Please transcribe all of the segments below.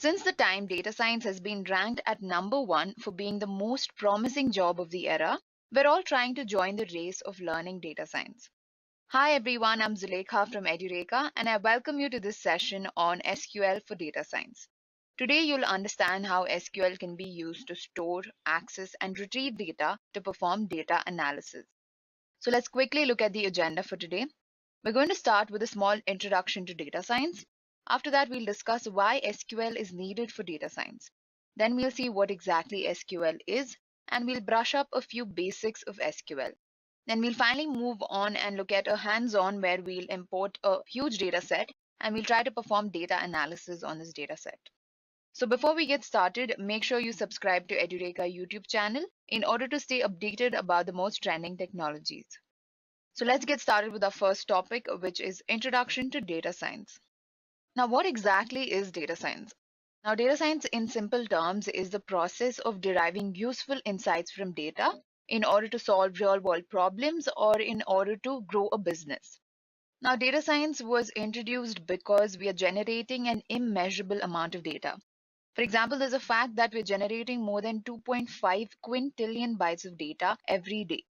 Since the time data science has been ranked at number one for being the most promising job of the era, we're all trying to join the race of learning data science. Hi everyone, I'm Zulekha from Edureka and I welcome you to this session on SQL for data science. Today you'll understand how SQL can be used to store, access and retrieve data to perform data analysis. So let's quickly look at the agenda for today. We're going to start with a small introduction to data science. After that, we'll discuss why SQL is needed for data science. Then we'll see what exactly SQL is, and we'll brush up a few basics of SQL. Then we'll finally move on and look at a hands-on where we'll import a huge data set and we'll try to perform data analysis on this data set. So before we get started, make sure you subscribe to Edureka YouTube channel in order to stay updated about the most trending technologies. So let's get started with our first topic, which is Introduction to Data Science. Now, what exactly is data science? Now, data science in simple terms is the process of deriving useful insights from data in order to solve real-world problems or in order to grow a business. Now, data science was introduced because we are generating an immeasurable amount of data. For example, there's a fact that we're generating more than 2.5 quintillion bytes of data every day.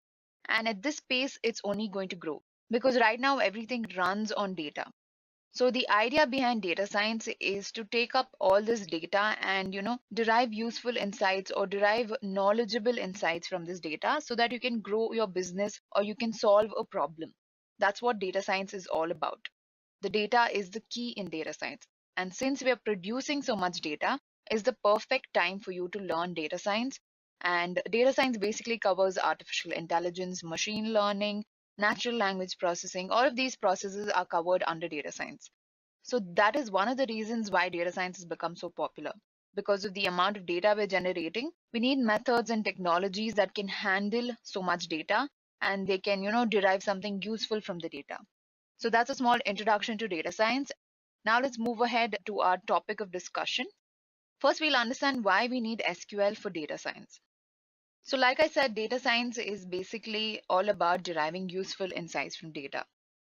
And at this pace, it's only going to grow because right now everything runs on data. So the idea behind data science is to take up all this data and derive useful insights or derive knowledgeable insights from this data so that you can grow your business or you can solve a problem. That's what data science is all about. The data is the key in data science. And since we are producing so much data, is the perfect time for you to learn data science. And data science basically covers artificial intelligence, machine learning, natural language processing. All of these processes are covered under data science. So that is one of the reasons why data science has become so popular. Because of the amount of data we're generating, we need methods and technologies that can handle so much data and they can, derive something useful from the data. So that's a small introduction to data science. Now let's move ahead to our topic of discussion. First, we'll understand why we need SQL for data science. So like I said, data science is basically all about deriving useful insights from data.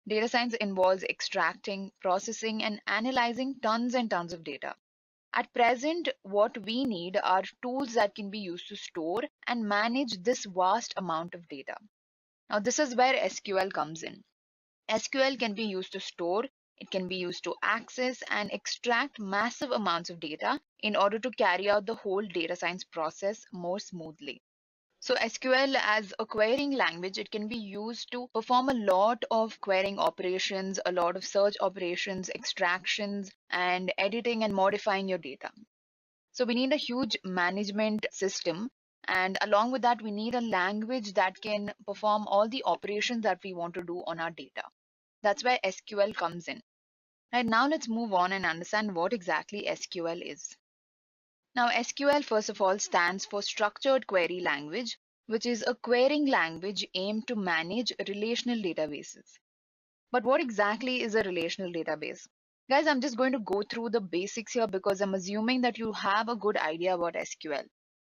Data science involves extracting, processing, and analyzing tons and tons of data. At present, what we need are tools that can be used to store and manage this vast amount of data. Now, this is where SQL comes in. SQL can be used to store, it can be used to access and extract massive amounts of data in order to carry out the whole data science process more smoothly. So SQL as a querying language, it can be used to perform a lot of querying operations, a lot of search operations, extractions, and editing and modifying your data. So we need a huge management system. And along with that, we need a language that can perform all the operations that we want to do on our data. That's where SQL comes in. Right now, let's move on and understand what exactly SQL is. Now, SQL, first of all, stands for Structured Query Language, which is a querying language aimed to manage relational databases. But what exactly is a relational database? Guys, I'm just going to go through the basics here because I'm assuming that you have a good idea about SQL,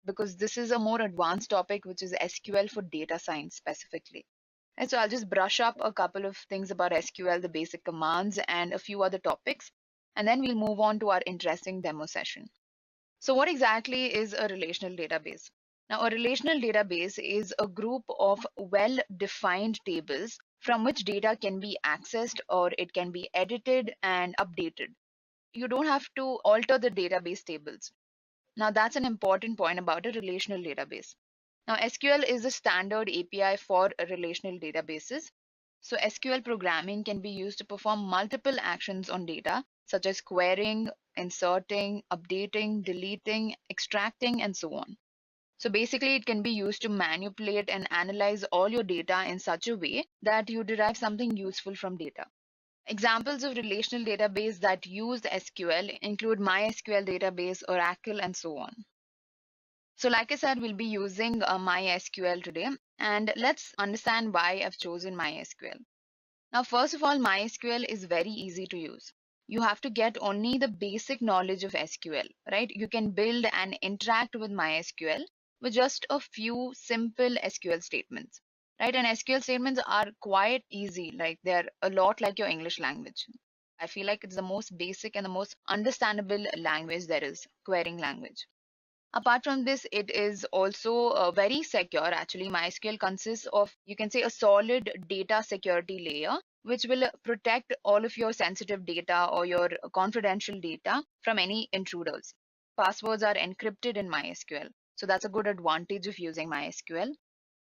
because this is a more advanced topic, which is SQL for data science specifically. And so I'll just brush up a couple of things about SQL, the basic commands, and a few other topics, and then we'll move on to our interesting demo session. So what exactly is a relational database? Now, a relational database is a group of well-defined tables from which data can be accessed or it can be edited and updated. You don't have to alter the database tables. Now, that's an important point about a relational database. Now, SQL is a standard API for relational databases. So SQL programming can be used to perform multiple actions on data, such as querying, inserting, updating, deleting, extracting, and so on. So basically, it can be used to manipulate and analyze all your data in such a way that you derive something useful from data. Examples of relational database that use SQL include MySQL database, Oracle, and so on. So like I said, we'll be using MySQL today, and let's understand why I've chosen MySQL. Now, first of all, MySQL is very easy to use. You have to get only the basic knowledge of SQL, right? You can build and interact with MySQL with just a few simple SQL statements, right? And SQL statements are quite easy, like they're a lot like your English language. I feel like it's the most basic and the most understandable language there is, querying language. Apart from this, it is also very secure. Actually, MySQL consists of, you can say, a solid data security layer, which will protect all of your sensitive data or your confidential data from any intruders. Passwords are encrypted in MySQL. So that's a good advantage of using MySQL.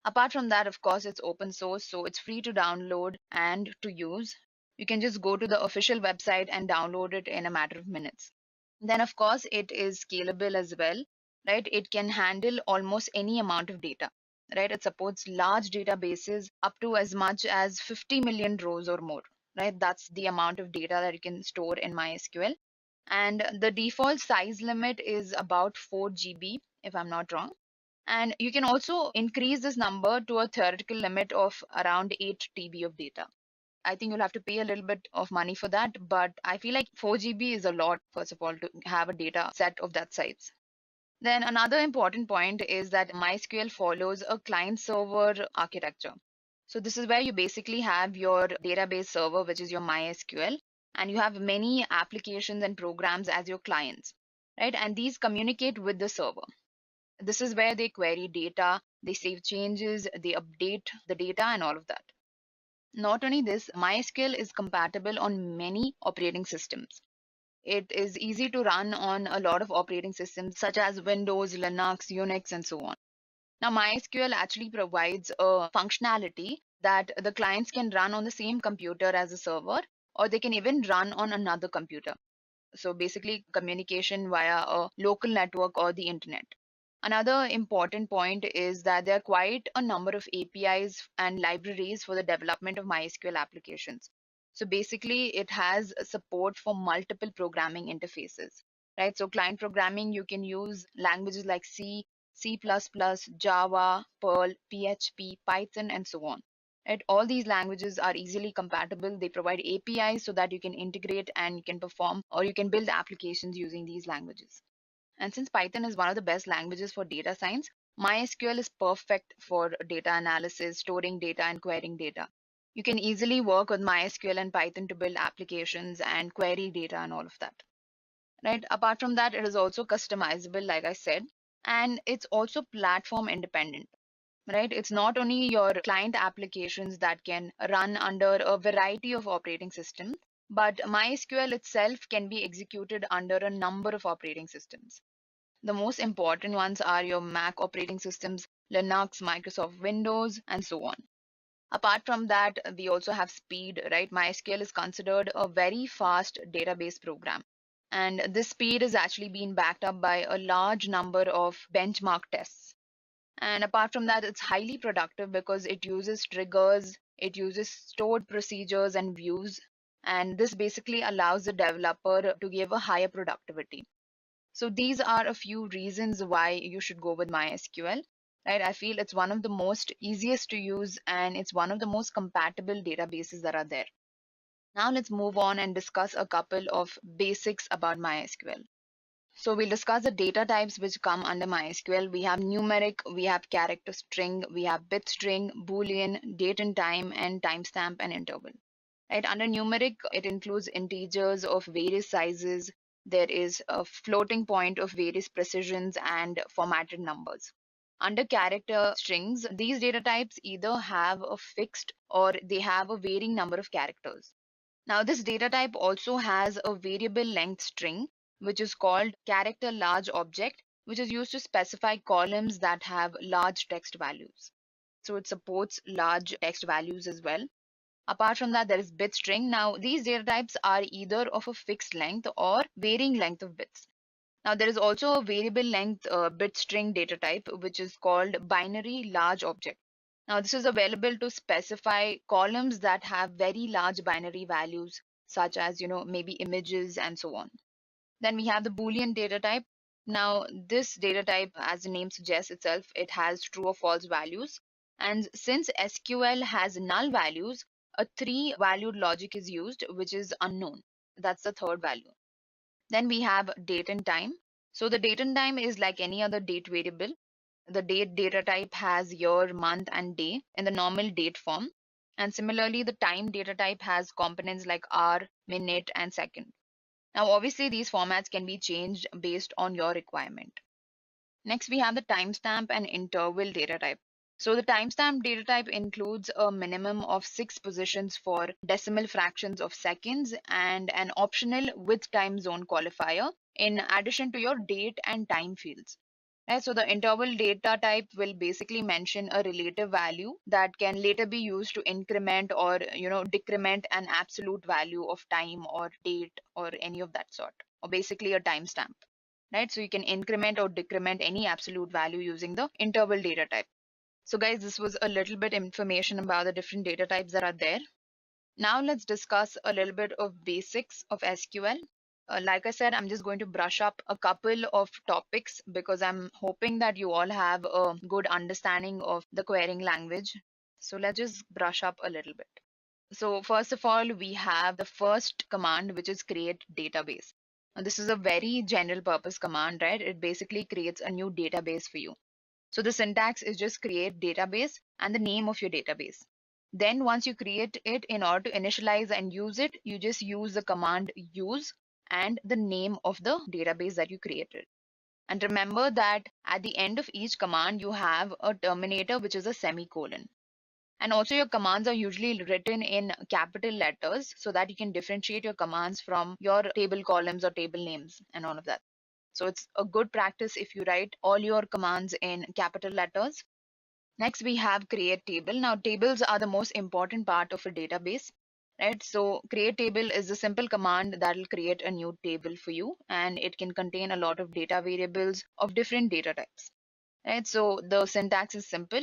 Apart from that, of course, it's open source, so it's free to download and to use. You can just go to the official website and download it in a matter of minutes. Then, of course, it is scalable as well, right? It can handle almost any amount of data, right? It supports large databases up to as much as 50 million rows or more, right? That's the amount of data that you can store in MySQL. And the default size limit is about 4 GB, if I'm not wrong. And you can also increase this number to a theoretical limit of around 8 TB of data. I think you'll have to pay a little bit of money for that, but I feel like 4 GB is a lot, first of all, to have a data set of that size. Then another important point is that MySQL follows a client server architecture. So this is where you basically have your database server, which is your MySQL, and you have many applications and programs as your clients, right? And these communicate with the server. This is where they query data, they save changes, they update the data, and all of that. Not only this, MySQL is compatible on many operating systems. It is easy to run on a lot of operating systems such as Windows, Linux, Unix, and so on. Now, MySQL actually provides a functionality that the clients can run on the same computer as a server, or they can even run on another computer. So basically, communication via a local network or the internet. Another important point is that there are quite a number of APIs and libraries for the development of MySQL applications. So basically, it has support for multiple programming interfaces, right? So client programming, you can use languages like C, C++, Java, Perl, PHP, Python, and so on. Right? All these languages are easily compatible. They provide APIs so that you can integrate and you can perform or you can build applications using these languages. And since Python is one of the best languages for data science, MySQL is perfect for data analysis, storing data, and querying data. You can easily work with MySQL and Python to build applications and query data and all of that. Right? Apart from that, it is also customizable, like I said, and it's also platform independent. Right? It's not only your client applications that can run under a variety of operating systems, but MySQL itself can be executed under a number of operating systems. The most important ones are your Mac operating systems, Linux, Microsoft Windows, and so on. Apart from that, we also have speed, right? MySQL is considered a very fast database program. And this speed is actually being backed up by a large number of benchmark tests. And apart from that, it's highly productive because it uses triggers, it uses stored procedures and views. And this basically allows the developer to give a higher productivity. So these are a few reasons why you should go with MySQL, right? I feel it's one of the most easiest to use and it's one of the most compatible databases that are there. Now let's move on and discuss a couple of basics about MySQL. So we'll discuss the data types which come under MySQL. We have numeric, we have character string, we have bit string, boolean, date and time, and timestamp and interval. Right? Under numeric, it includes integers of various sizes. There is a floating point of various precisions and formatted numbers. Under character strings, these data types either have a fixed or they have a varying number of characters. Now, this data type also has a variable length string, which is called character large object, which is used to specify columns that have large text values. So it supports large text values as well. Apart from that, there is bit string. Now, these data types are either of a fixed length or varying length of bits. Now, there is also a variable length bit string data type, which is called binary large object. Now, this is available to specify columns that have very large binary values, such as, maybe images and so on. Then we have the Boolean data type. Now, this data type, as the name suggests itself, it has true or false values. And since SQL has null values, a three-valued logic is used, which is unknown. That's the third value. Then we have date and time. So the date and time is like any other date variable. The date data type has year, month, and day in the normal date form. And similarly, the time data type has components like hour, minute, and second. Now, obviously, these formats can be changed based on your requirement. Next, we have the timestamp and interval data type. So the timestamp data type includes a minimum of 6 positions for decimal fractions of seconds and an optional with time zone qualifier in addition to your date and time fields. Right, so the interval data type will basically mention a relative value that can later be used to increment or decrement an absolute value of time or date or any of that sort, or basically a timestamp. Right, so you can increment or decrement any absolute value using the interval data type. So guys, this was a little bit information about the different data types that are there. Now let's discuss a little bit of basics of SQL. Like I said, I'm just going to brush up a couple of topics because I'm hoping that you all have a good understanding of the querying language. So let's just brush up a little bit. So first of all, we have the first command, which is create database. Now, this is a very general purpose command, right? It basically creates a new database for you. So the syntax is just create database and the name of your database. Then once you create it, in order to initialize and use it, you just use the command use and the name of the database that you created. And remember that at the end of each command, you have a terminator, which is a semicolon. And also your commands are usually written in capital letters so that you can differentiate your commands from your table columns or table names and all of that. So it's a good practice if you write all your commands in capital letters. Next, we have create table. Now, tables are the most important part of a database, right? So create table is a simple command that will create a new table for you, and it can contain a lot of data variables of different data types, right? So the syntax is simple.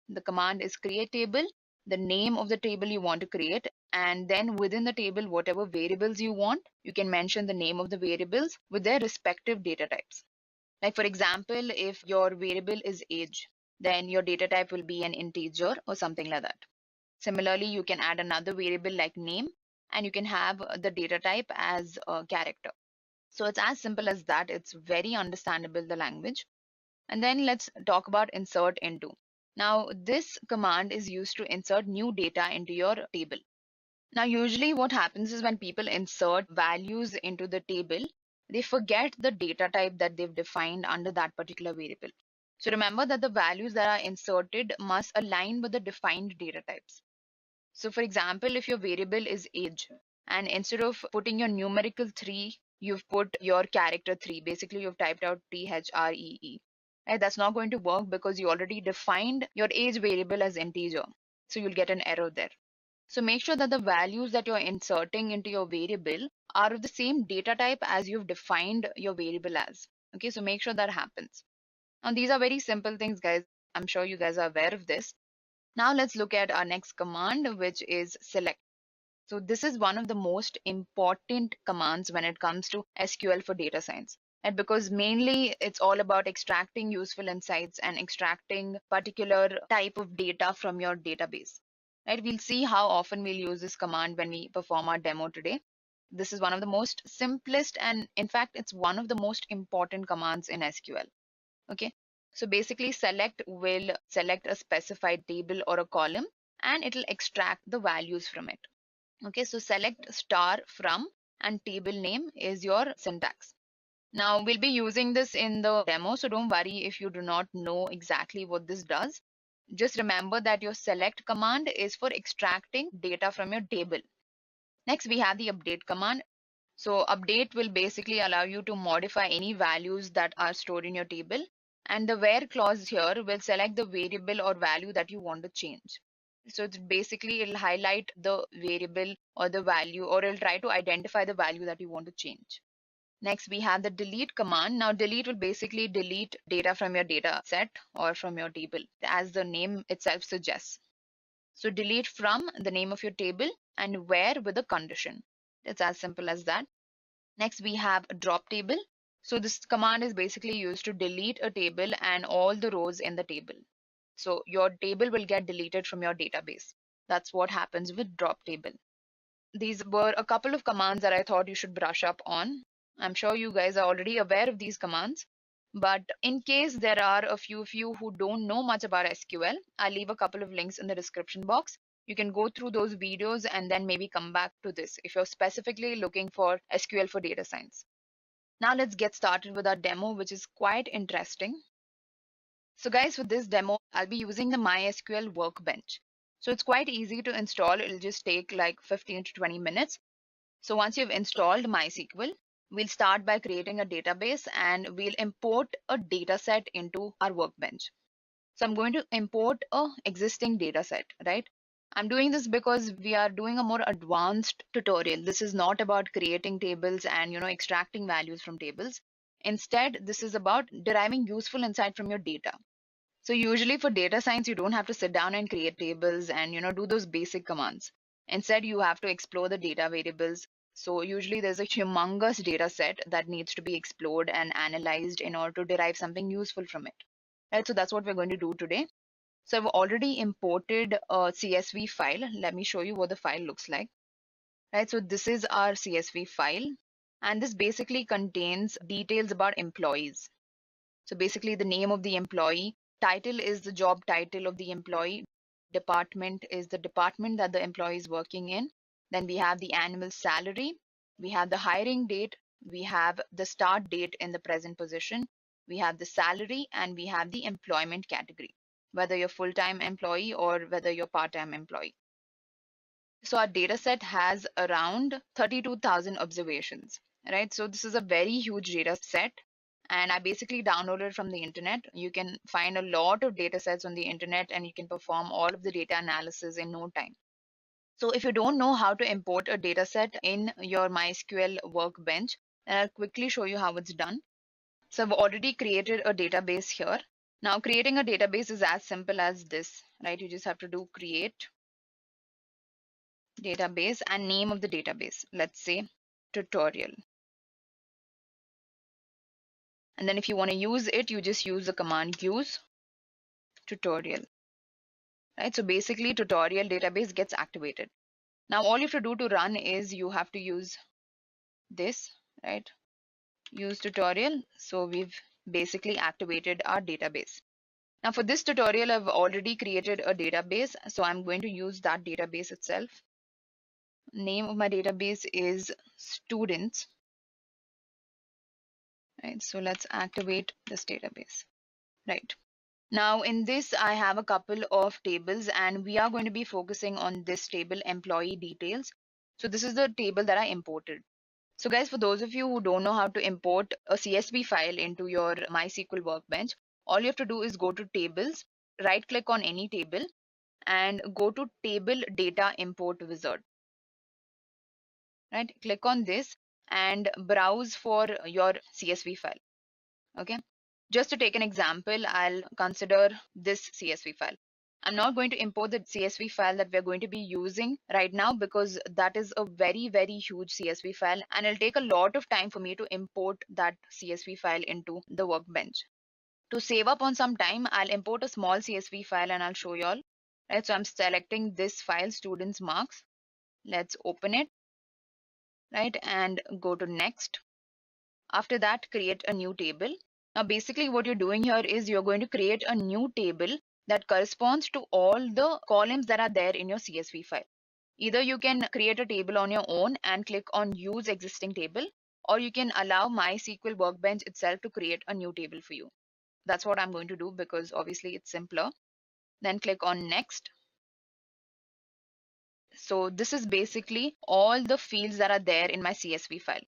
The command is create table, the name of the table you want to create, and then within the table, whatever variables you want, you can mention the name of the variables with their respective data types. Like for example, if your variable is age, then your data type will be an integer or something like that. Similarly, you can add another variable like name, and you can have the data type as a character. So it's as simple as that. It's very understandable, the language. And then let's talk about insert into. Now, this command is used to insert new data into your table. Now, usually what happens is when people insert values into the table, they forget the data type that they've defined under that particular variable. So remember that the values that are inserted must align with the defined data types. So for example, if your variable is age, and instead of putting your numerical 3, you've put your character 3. Basically, you've typed out THREE. Right? That's not going to work because you already defined your age variable as integer. So you'll get an error there. So make sure that the values that you're inserting into your variable are of the same data type as you've defined your variable as. Okay, so make sure that happens. Now, these are very simple things, guys. I'm sure you guys are aware of this. Now let's look at our next command, which is select. So this is one of the most important commands when it comes to SQL for data science. And because mainly it's all about extracting useful insights and extracting particular type of data from your database. Right? We'll see how often we'll use this command when we perform our demo today. This is one of the most simplest, and in fact, it's one of the most important commands in SQL. Okay. So basically select will select a specified table or a column, and it'll extract the values from it. Okay, so select star from and table name is your syntax. Now we'll be using this in the demo, so don't worry if you do not know exactly what this does. Just remember that your select command is for extracting data from your table. Next, we have the update command. So update will basically allow you to modify any values that are stored in your table. And the where clause here will select the variable or value that you want to change. So it's basically it'll highlight the variable or the value, or it'll try to identify the value that you want to change. Next, we have the delete command. Now delete will basically delete data from your data set or from your table, as the name itself suggests. So delete from the name of your table and where with a condition. It's as simple as that. Next, we have a drop table. So this command is basically used to delete a table and all the rows in the table. So your table will get deleted from your database. That's what happens with drop table. These were a couple of commands that I thought you should brush up on. I'm sure you guys are already aware of these commands. But in case there are a few of you who don't know much about SQL, I'll leave a couple of links in the description box. You can go through those videos and then maybe come back to this if you're specifically looking for SQL for data science. Now let's get started with our demo, which is quite interesting. So guys, for this demo, I'll be using the MySQL workbench. So it's quite easy to install. It'll just take like 15 to 20 minutes. So once you've installed MySQL, we'll start by creating a database and we'll import a data set into our workbench. So I'm going to import a existing data set, right? I'm doing this because we are doing a more advanced tutorial. This is not about creating tables and extracting values from tables. Instead, this is about deriving useful insight from your data. So usually for data science, you don't have to sit down and create tables and do those basic commands. Instead, you have to explore the data variables. So usually there's a humongous data set that needs to be explored and analyzed in order to derive something useful from it. Right, so that's what we're going to do today. So I've already imported a CSV file. Let me show you what the file looks like. Right, so this is our CSV file, and this basically contains details about employees. So basically the name of the employee, title is the job title of the employee, department is the department that the employee is working in. Then we have the annual salary, we have the hiring date, we have the start date in the present position, we have the salary, and we have the employment category, whether you're full-time employee or whether you're part-time employee. So our data set has around 32,000 observations, right? So this is a very huge data set, and I basically downloaded from the internet. You can find a lot of data sets on the internet and you can perform all of the data analysis in no time. So if you don't know how to import a data set in your MySQL workbench, then I'll quickly show you how it's done. So I've already created a database here. Now creating a database is as simple as this, right? You just have to do create database and name of the database. Let's say tutorial. And then if you want to use it, you just use the command use tutorial. Right? So basically tutorial database gets activated. Now all you have to do to run is you have to use this, right? Use tutorial. So we've basically activated our database. Now for this tutorial, I've already created a database. So I'm going to use that database itself. Name of my database is students. Right? So let's activate this database. Right. Now in this, I have a couple of tables and we are going to be focusing on this table, employee details. So this is the table that I imported. So guys, for those of you who don't know how to import a CSV file into your MySQL workbench, all you have to do is go to tables, right click on any table and go to table data import wizard. Right, click on this and browse for your CSV file. Okay. Just to take an example, I'll consider this CSV file. I'm not going to import the CSV file that we're going to be using right now because that is a very, very huge CSV file and it'll take a lot of time for me to import that CSV file into the workbench. To save up on some time, I'll import a small CSV file and I'll show you all. Right, so I'm selecting this file, students marks. Let's open it, right, and go to next. After that, create a new table. Now, basically what you're doing here is you're going to create a new table that corresponds to all the columns that are there in your CSV file. Either you can create a table on your own and click on use existing table, or you can allow MySQL Workbench itself to create a new table for you. That's what I'm going to do because obviously it's simpler. Then click on next. So this is basically all the fields that are there in my CSV file.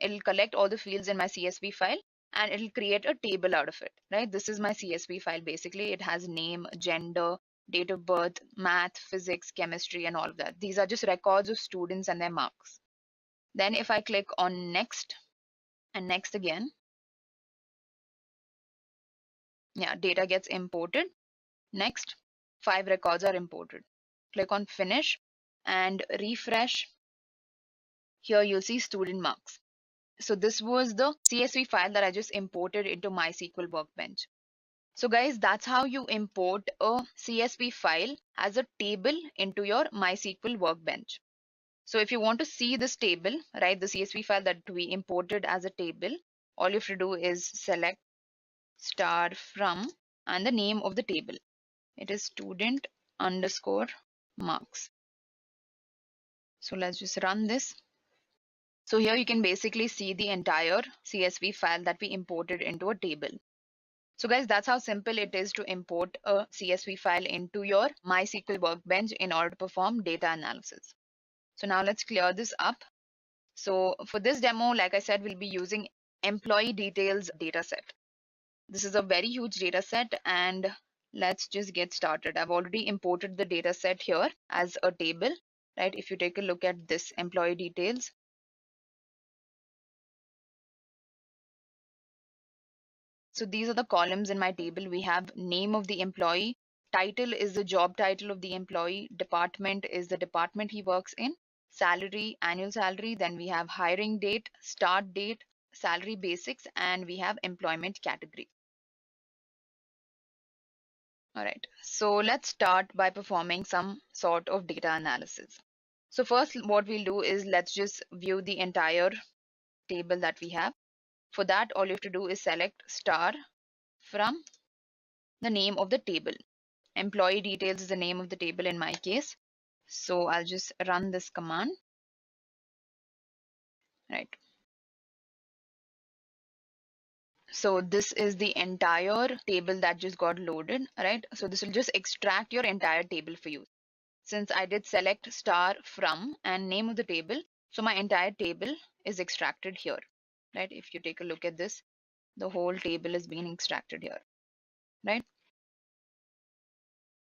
It'll collect all the fields in my CSV file and it'll create a table out of it, right? This is my CSV file. Basically, it has name, gender, date of birth, math, physics, chemistry, and all of that. These are just records of students and their marks. Then if I click on next and next again, yeah, data gets imported. Next, 5 records are imported. Click on finish and refresh. Here you'll see student marks. So this was the CSV file that I just imported into MySQL Workbench. So guys, that's how you import a CSV file as a table into your MySQL Workbench. So if you want to see this table, right, the CSV file that we imported as a table, all you have to do is select star from and the name of the table. It is student underscore marks. So let's just run this. So here you can basically see the entire CSV file that we imported into a table. So guys, that's how simple it is to import a CSV file into your MySQL workbench in order to perform data analysis. So now let's clear this up. So for this demo, like I said, we'll be using employee details dataset. This is a very huge dataset, and let's just get started. I've already imported the dataset here as a table, right? If you take a look at this employee details, so these are the columns in my table. We have name of the employee, title is the job title of the employee, department is the department he works in, salary, annual salary, then we have hiring date, start date, salary basics, and we have employment category. All right, so let's start by performing some sort of data analysis. So first what we'll do is let's just view the entire table that we have. For that, all you have to do is select star from the name of the table. Employee details is the name of the table in my case. So I'll just run this command, right? So this is the entire table that just got loaded, right? So this will just extract your entire table for you. Since I did select star from and name of the table, so my entire table is extracted here, right? If you take a look at this, the whole table is being extracted here, right?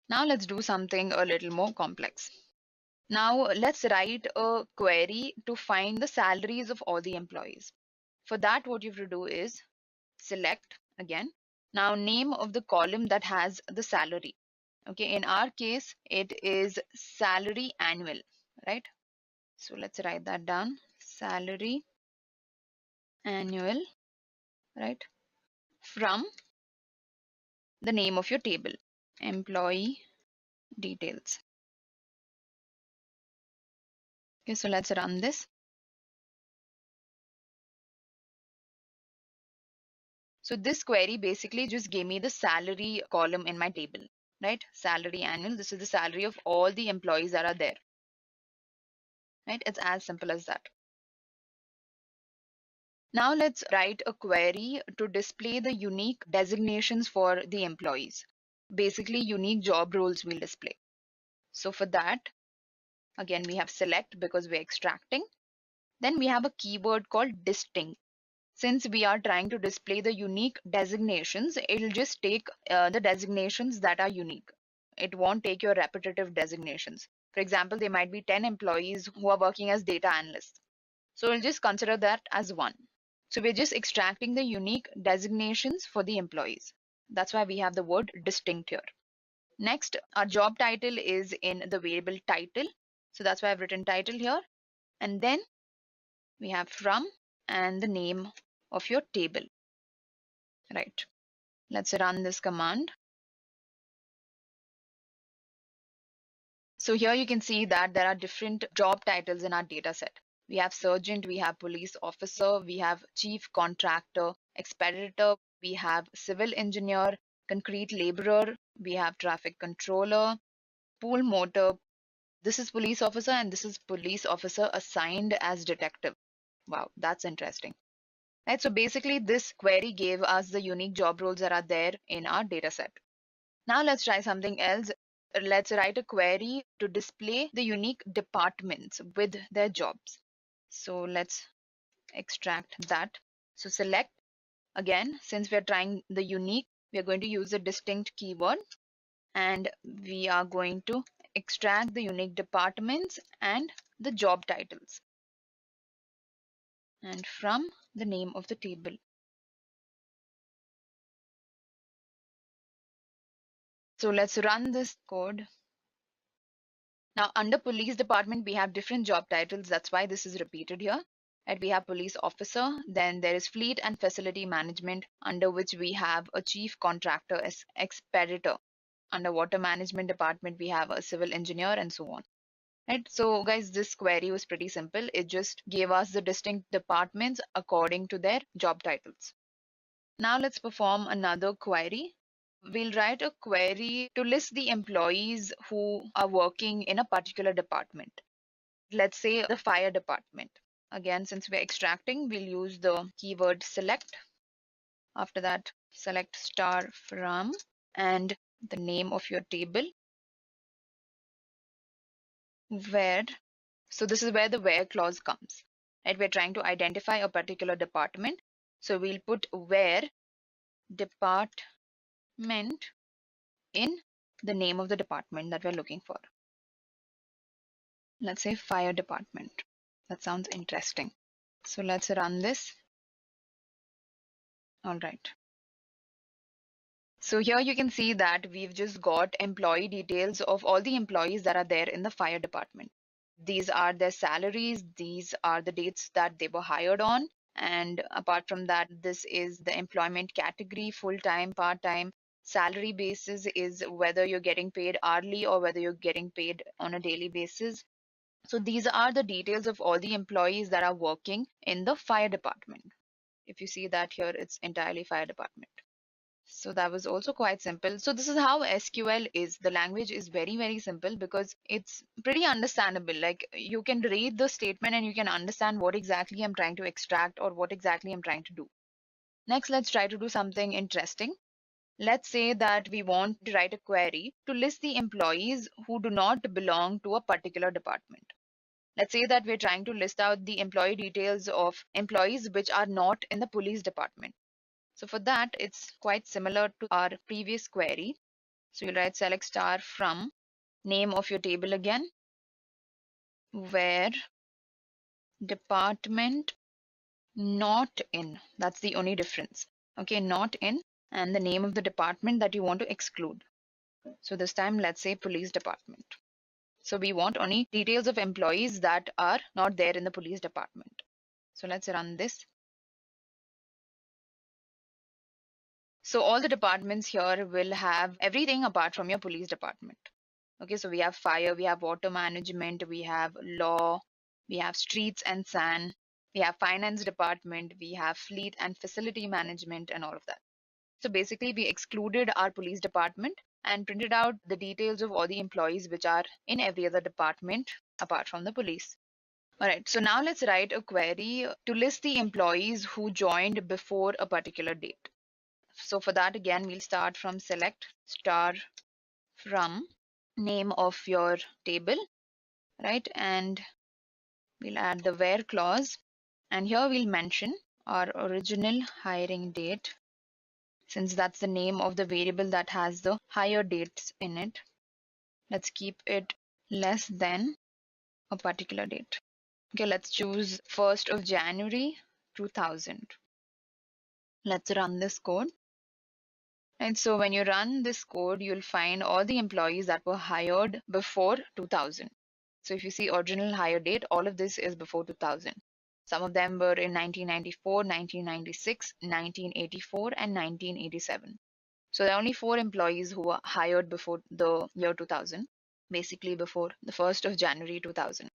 Now let's do something a little more complex. Now let's write a query to find the salaries of all the employees. For that, what you have to do is select again. Now name of the column that has the salary. Okay, in our case, it is salary annual, right? So let's write that down. Salary annual, right? From the name of your table, employee details. Okay, so let's run this. So this query basically just gave me the salary column in my table, right? Salary annual. This is the salary of all the employees that are there, right? It's as simple as that. Now let's write a query to display the unique designations for the employees. Basically, unique job roles we'll display. So for that, again, we have select because we're extracting. Then we have a keyword called distinct. Since we are trying to display the unique designations, it'll just take the designations that are unique. It won't take your repetitive designations. For example, there might be 10 employees who are working as data analysts. So we'll just consider that as one. So we're just extracting the unique designations for the employees. That's why we have the word distinct here. Next, our job title is in the variable title. So that's why I've written title here. And then we have from and the name of your table, right? Let's run this command. So here you can see that there are different job titles in our data set. We have sergeant, we have police officer, we have chief contractor, expeditor, we have civil engineer, concrete laborer, we have traffic controller, pool motor. This is police officer and this is police officer assigned as detective. Wow, that's interesting. Right, so basically this query gave us the unique job roles that are there in our data set. Now let's try something else. Let's write a query to display the unique departments with their jobs. So let's extract that. So select again, since we're trying the unique, we're going to use a distinct keyword and we are going to extract the unique departments and the job titles and from the name of the table. So let's run this code. Now under police department, we have different job titles. That's why this is repeated here. And we have police officer, then there is fleet and facility management, under which we have a chief contractor as expeditor. Under water management department, we have a civil engineer and so on. Right. So guys, this query was pretty simple. It just gave us the distinct departments according to their job titles. Now let's perform another query. we'll write a query to list the employees who are working in a particular department. Let's say the fire department. Again, since we're extracting, we'll use the keyword select. After that, select star from and the name of your table where. So this is where the where clause comes. Right? We're trying to identify a particular department. So we'll put where department in the name of the department that we're looking for. Let's say fire department. That sounds interesting. So let's run this. All right. So here you can see that we've just got employee details of all the employees that are there in the fire department. These are their salaries, these are the dates that they were hired on. And apart from that, this is the employment category, full-time, part-time. Salary basis is whether you're getting paid hourly or whether you're getting paid on a daily basis. So these are the details of all the employees that are working in the fire department. If you see that here, it's entirely fire department. So that was also quite simple. So this is how SQL is. The language is very, very simple because it's pretty understandable. Like you can read the statement and you can understand what exactly I'm trying to extract or what exactly I'm trying to do. Next, let's try to do something interesting. Let's say that we want to write a query to list the employees who do not belong to a particular department. Let's say that we're trying to list out the employee details of employees which are not in the police department. So for that, it's quite similar to our previous query. So you'll write select star from name of your table again, where department not in. That's the only difference. Okay, not in, and the name of the department that you want to exclude. So this time, let's say police department. So we want only details of employees that are not there in the police department. So let's run this. So all the departments here will have everything apart from your police department. Okay, so we have fire, we have water management, we have law, we have streets and sand, we have finance department, we have fleet and facility management and all of that. So basically we excluded our police department and printed out the details of all the employees which are in every other department apart from the police. All right, so now let's write a query to list the employees who joined before a particular date. So for that, again, we'll start from select star from name of your table, right? And we'll add the where clause. And here we'll mention our original hiring date, since that's the name of the variable that has the hire dates in it. Let's keep it less than a particular date. Okay, let's choose 1st of January 2000. Let's run this code. And so when you run this code, you'll find all the employees that were hired before 2000. So if you see original hire date, all of this is before 2000. Some of them were in 1994, 1996, 1984, and 1987. So there are only 4 employees who were hired before the year 2000, basically before the 1st of January 2000.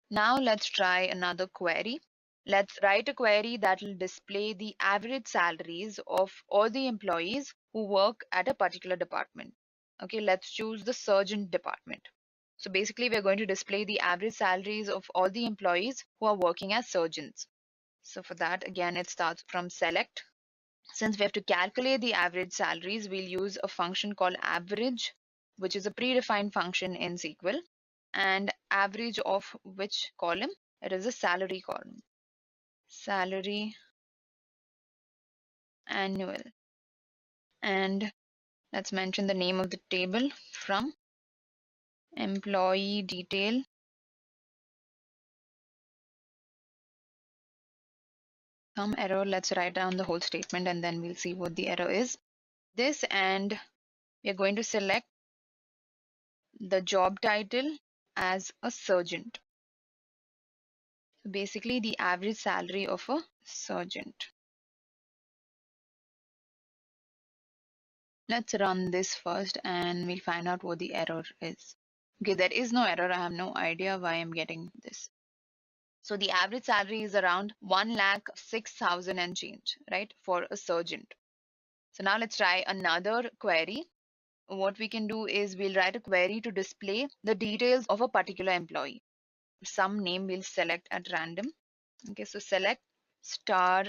Now let's try another query. Let's write a query that will display the average salaries of all the employees who work at a particular department. Okay, let's choose the surgeon department. So basically, we're going to display the average salaries of all the employees who are working as surgeons. So for that, again, it starts from select. Since we have to calculate the average salaries, we'll use a function called average, which is a predefined function in SQL. And average of which column? It is a salary column. Salary annual. And let's mention the name of the table from employee detail. Some error, let's write down the whole statement and then we'll see what the error is. This, and we're going to select the job title as a sergeant. So basically the average salary of a sergeant. Let's run this first and we'll find out what the error is. Okay, there is no error. I have no idea why I'm getting this. So the average salary is around 1,06,000 and change, right, for a sergeant. So now let's try another query. What we can do is we'll write a query to display the details of a particular employee. Some name we'll select at random. Okay, so select star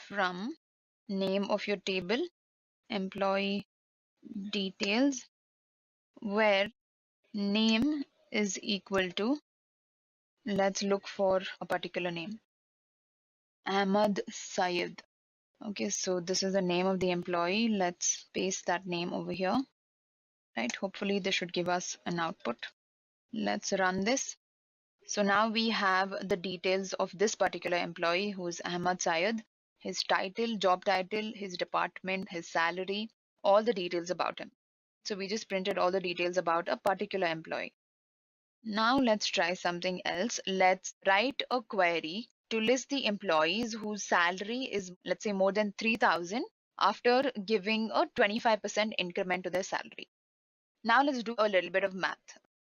from name of your table, employee details, where name is equal to, let's look for a particular name, Ahmad Syed. Okay, so this is the name of the employee. Let's paste that name over here, right? Hopefully this should give us an output. Let's run this. So now we have the details of this particular employee, who's Ahmad Syed, his title, job title, his department, his salary, all the details about him. So we just printed all the details about a particular employee. Now let's try something else. Let's write a query to list the employees whose salary is, let's say, more than 3,000 after giving a 25% increment to their salary. Now let's do a little bit of math.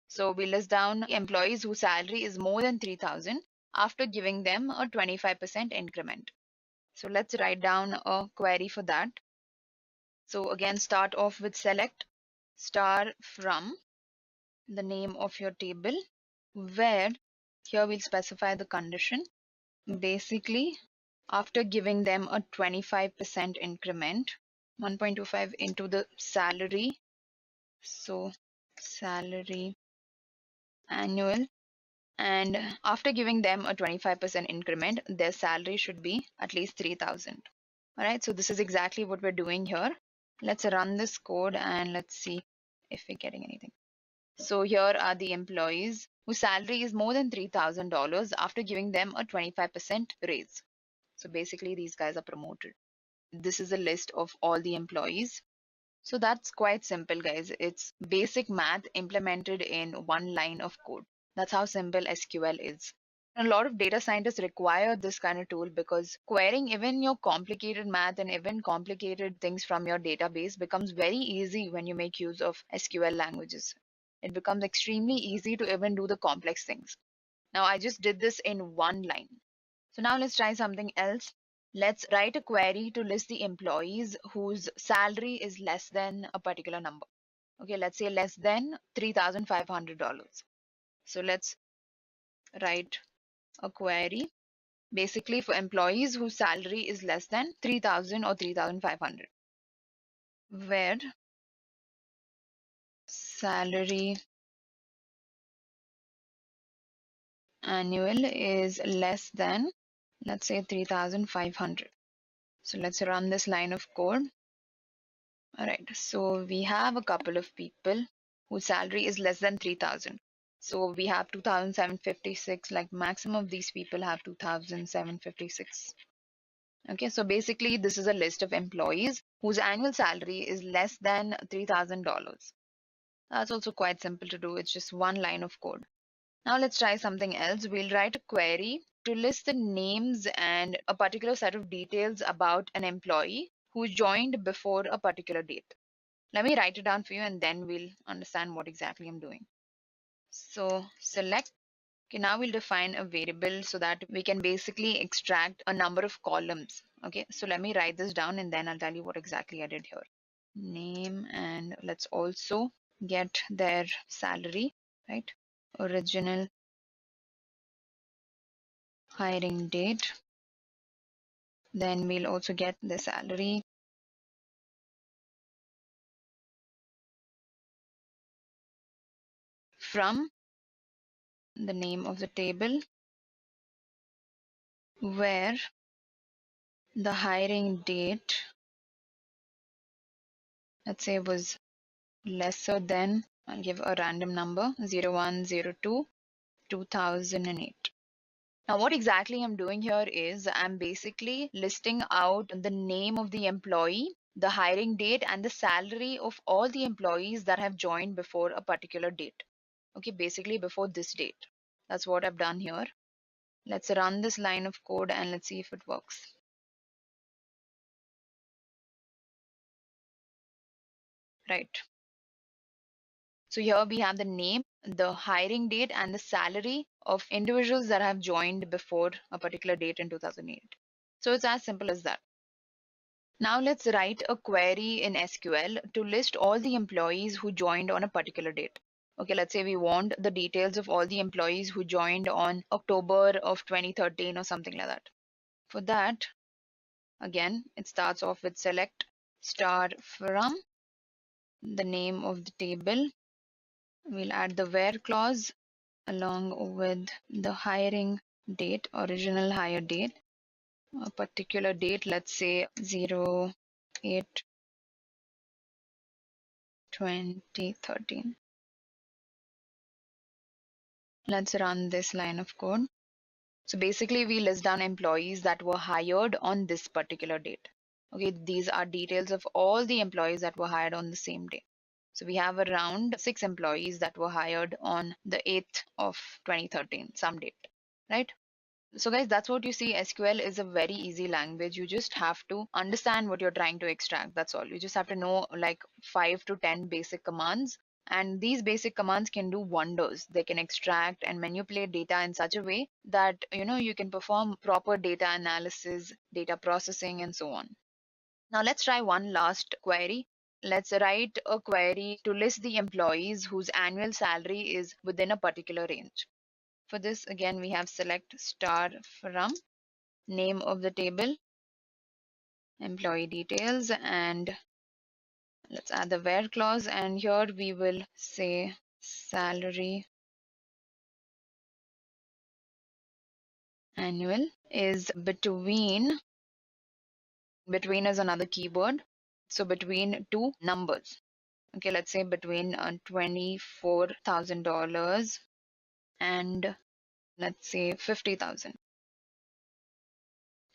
So we list down employees whose salary is more than 3,000 after giving them a 25% increment. So let's write down a query for that. So again, start off with select star from the name of your table, where here we'll specify the condition. Basically, after giving them a 25% increment, 1.25 into the salary. So salary annual, and after giving them a 25% increment, their salary should be at least 3,000. All right, so this is exactly what we're doing here. Let's run this code and let's see if we're getting anything. So here are the employees whose salary is more than $3,000 after giving them a 25% raise. So basically these guys are promoted. This is a list of all the employees. So that's quite simple, guys. It's basic math implemented in one line of code. That's how simple SQL is. A lot of data scientists require this kind of tool because querying even your complicated math and even complicated things from your database becomes very easy when you make use of SQL languages. It becomes extremely easy to even do the complex things. Now, I just did this in one line. So now let's try something else. Let's write a query to list the employees whose salary is less than a particular number. Okay, let's say less than $3,500. So let's write a query basically for employees whose salary is less than 3,000 or 3,500, where salary annual is less than, let's say, 3,500. So let's run this line of code. All right, so we have a couple of people whose salary is less than 3,000. So we have 2,756, like maximum of these people have 2,756. Okay, so basically this is a list of employees whose annual salary is less than $3,000. That's also quite simple to do. It's just one line of code. Now let's try something else. We'll write a query to list the names and a particular set of details about an employee who joined before a particular date. Let me write it down for you and then we'll understand what exactly I'm doing. So select, okay, now we'll define a variable so that we can basically extract a number of columns. Okay, so let me write this down and then I'll tell you what exactly I did here. Name, and let's also get their salary, right? Original hiring date. Then we'll also get the salary. From the name of the table, where the hiring date, let's say, was lesser than, I'll give a random number, 0102 2008. Now what exactly I'm doing here is I'm basically listing out the name of the employee, the hiring date, and the salary of all the employees that have joined before a particular date. Okay, basically before this date. That's what I've done here. Let's run this line of code and let's see if it works. Right. So here we have the name, the hiring date, and the salary of individuals that have joined before a particular date in 2008. So it's as simple as that. Now let's write a query in SQL to list all the employees who joined on a particular date. Okay, let's say we want the details of all the employees who joined on October of 2013 or something like that. For that, again, it starts off with select star from the name of the table. We'll add the where clause along with the hiring date, original hire date, a particular date, let's say 08 2013. Let's run this line of code. So basically we list down employees that were hired on this particular date. Okay, these are details of all the employees that were hired on the same day. So we have around 6 employees that were hired on the 8th of 2013, some date, right? So guys, that's what you see. SQL is a very easy language. You just have to understand what you're trying to extract. That's all. You just have to know like 5 to 10 basic commands. And these basic commands can do wonders. They can extract and manipulate data in such a way that you can perform proper data analysis, data processing, and so on. Now let's try one last query. Let's write a query to list the employees whose annual salary is within a particular range. For this, again, we have select star from name of the table, employee details, and let's add the where clause. And here we will say salary annual is between is another keyword. So between two numbers. Okay, let's say between $24,000 and let's say 50,000,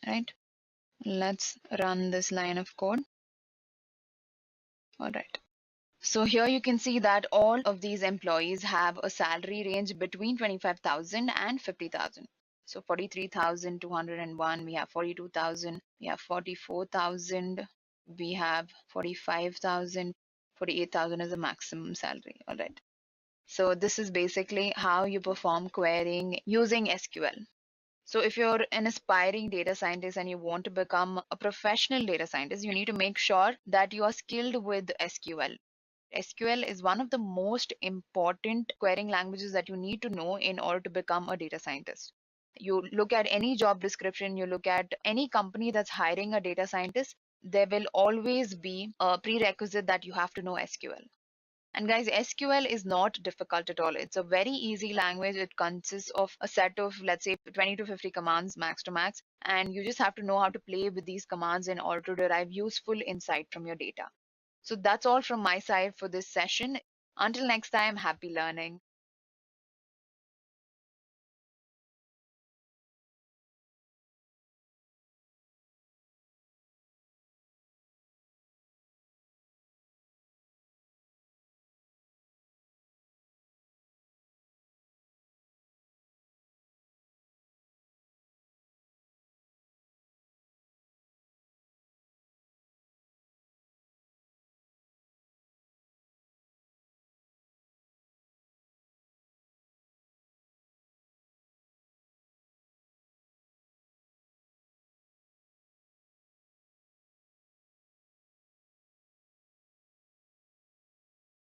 right? Let's run this line of code. All right. So here you can see that all of these employees have a salary range between 25,000 and 50,000. So 43,201, we have 42,000, we have 44,000, we have 45,000, 48,000 is the maximum salary. All right. So this is basically how you perform querying using SQL. So if you're an aspiring data scientist and you want to become a professional data scientist, you need to make sure that you are skilled with SQL. SQL is one of the most important querying languages that you need to know in order to become a data scientist. You look at any job description, you look at any company that's hiring a data scientist, there will always be a prerequisite that you have to know SQL. And guys, SQL is not difficult at all. It's a very easy language. It consists of a set of, let's say, 20 to 50 commands max to max. And you just have to know how to play with these commands in order to derive useful insight from your data. So that's all from my side for this session. Until next time, happy learning.